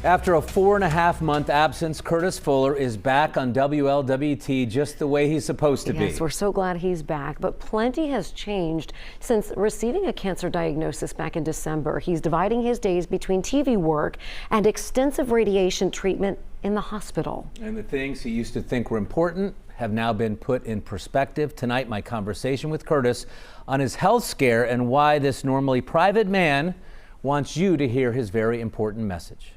After a 4.5-month absence, Courtis Fuller is back on WLWT just the way he's supposed to be. Yes, we're so glad he's back, but plenty has changed since receiving a cancer diagnosis back in December. He's dividing his days between TV work and extensive radiation treatment in the hospital. And the things he used to think were important have now been put in perspective. Tonight, my conversation with Courtis on his health scare and why this normally private man wants you to hear his very important message.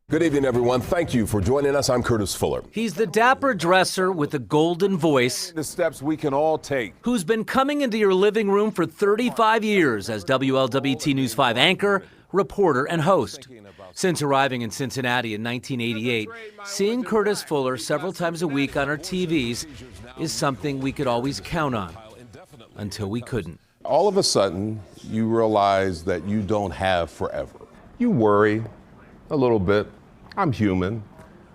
Good evening, everyone. Thank you for joining us. I'm Courtis Fuller. He's the dapper dresser with a golden voice. The steps we can all take. Who's been coming into your living room for 35 years as WLWT News 5 anchor, reporter, and host. Since arriving in Cincinnati in 1988, seeing Courtis Fuller several times a week on our TVs is something we could always count on, until we couldn't. All of a sudden, you realize that you don't have forever. You worry a little bit. I'm human.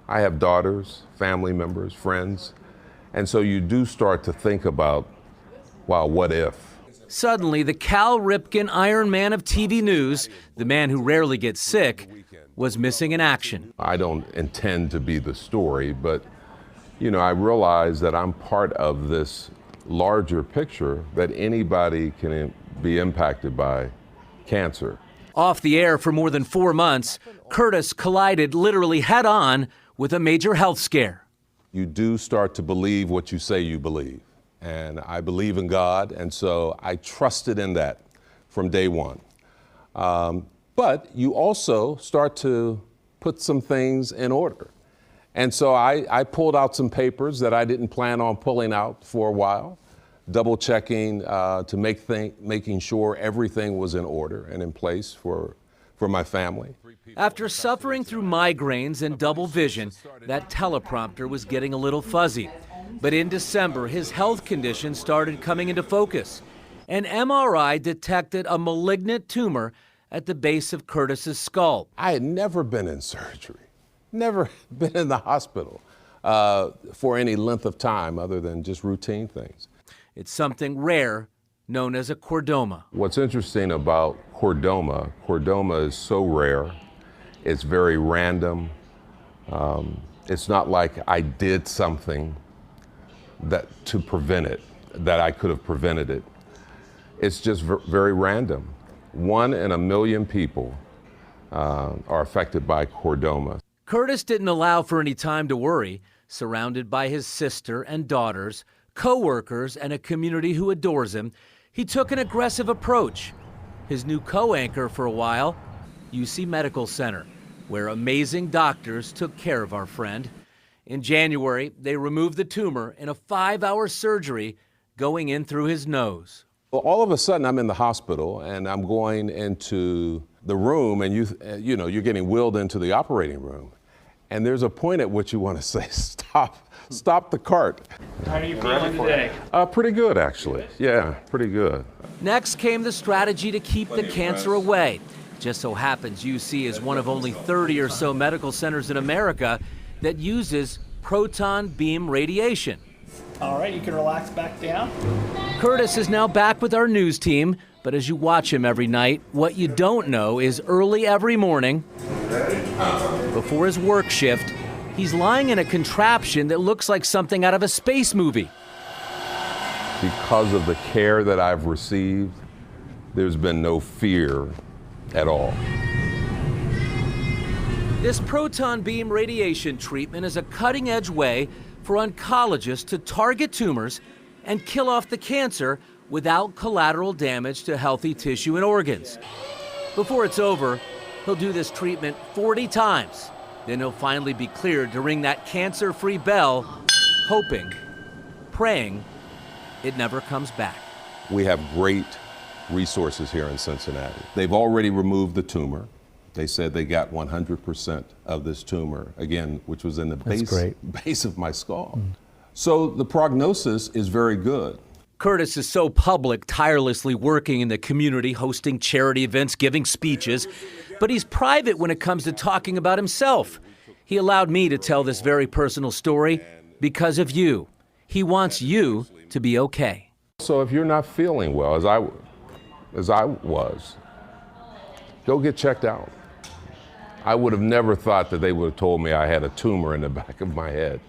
I have daughters, family members, friends. And so you do start to think about, wow, what if? Suddenly, the Cal Ripken Iron Man of TV news, the man who rarely gets sick, was missing in action. I don't intend to be the story, but I realize that I'm part of this larger picture that anybody can be impacted by cancer. Off the air for more than 4 months, Courtis collided literally head-on with a major health scare. You do start to believe what you say you believe. And I believe in God, and so I trusted in that from day one. But you also start to put some things in order. And so I pulled out some papers that I didn't plan on pulling out for a while, double checking to making sure everything was in order and in place for my family. After suffering through migraines and double vision, that teleprompter was getting a little fuzzy. But in December, his health condition started coming into focus. An MRI detected a malignant tumor at the base of Courtis's skull. I had never been in surgery, never been in the hospital for any length of time other than just routine things. It's something rare, known as a chordoma. What's interesting about chordoma is so rare. It's very random. It's not like I did something to prevent it, that I could have prevented it. It's just very random. 1 in a million people are affected by chordoma. Courtis didn't allow for any time to worry, surrounded by his sister and daughters, co-workers, and a community who adores him. He took an aggressive approach. His new co-anchor for a while, UC Medical Center, where amazing doctors took care of our friend. In January, they removed the tumor in a 5-hour surgery going in through his nose. Well, all of a sudden, I'm in the hospital, and I'm going into the room, and you're getting wheeled into the operating room. And there's a point at which you want to say, stop the cart. How are you feeling today? Pretty good, actually. Yeah, pretty good. Next came the strategy to keep the cancer away. Just so happens UC is one of only 30 or so medical centers in America that uses proton beam radiation. All right, you can relax back down. Courtis is now back with our news team, but as you watch him every night, what you don't know is early every morning, before his work shift, he's lying in a contraption that looks like something out of a space movie. Because of the care that I've received, there's been no fear at all. This proton beam radiation treatment is a cutting-edge way for oncologists to target tumors and kill off the cancer without collateral damage to healthy tissue and organs. Before it's over, he'll do this treatment 40 times. Then he'll finally be cleared to ring that cancer-free bell, hoping, praying, it never comes back. We have great resources here in Cincinnati. They've already removed the tumor. They said they got 100% of this tumor, again, which was in the base of my skull. So the prognosis is very good. Courtis is so public, tirelessly working in the community, hosting charity events, giving speeches, but he's private when it comes to talking about himself. He allowed me to tell this very personal story because of you. He wants you to be okay. So if you're not feeling well, as I was, go get checked out. I would have never thought that they would have told me I had a tumor in the back of my head.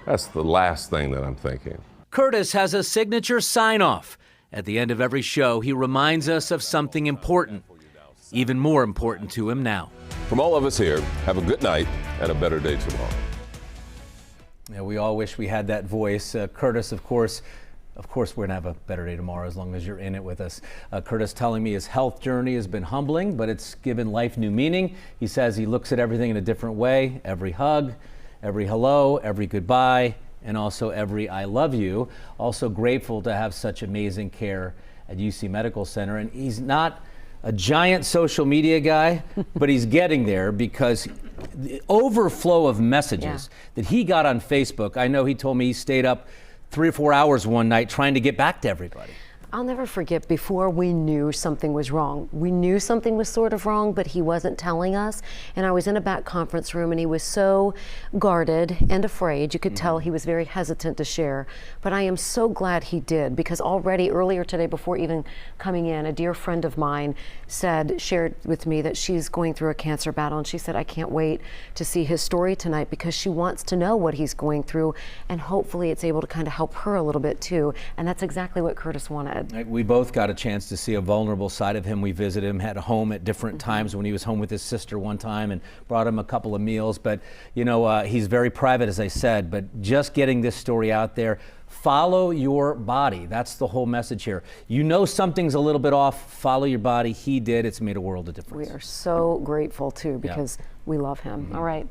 That's the last thing that I'm thinking. Courtis has a signature sign-off. At the end of every show, he reminds us of something important, even more important to him now. From all of us here, have a good night and a better day tomorrow. Yeah, we all wish we had that voice. Courtis, of course, we're gonna have a better day tomorrow as long as you're in it with us. Courtis telling me his health journey has been humbling, but it's given life new meaning. He says he looks at everything in a different way. Every hug, every hello, every goodbye, and also every I love you. Also grateful to have such amazing care at UC Medical Center. And he's not a giant social media guy, but he's getting there because the overflow of messages that he got on Facebook. I know he told me he stayed up 3 or 4 hours one night trying to get back to everybody. I'll never forget, before we knew something was wrong. We knew something was sort of wrong, but he wasn't telling us. And I was in a back conference room and he was so guarded and afraid. You could tell he was very hesitant to share. But I am so glad he did, because already earlier today, before even coming in, a dear friend of mine shared with me that she's going through a cancer battle. And she said, I can't wait to see his story tonight because she wants to know what he's going through. And hopefully it's able to kind of help her a little bit too. And that's exactly what Courtis wanted. We both got a chance to see a vulnerable side of him. We visited him, had a home at different times when he was home with his sister one time and brought him a couple of meals. But, you know, he's very private, as I said, but just getting this story out there. Follow your body. That's the whole message here. You know something's a little bit off, follow your body. He did. It's made a world of difference. We are so grateful too, because we love him. All right.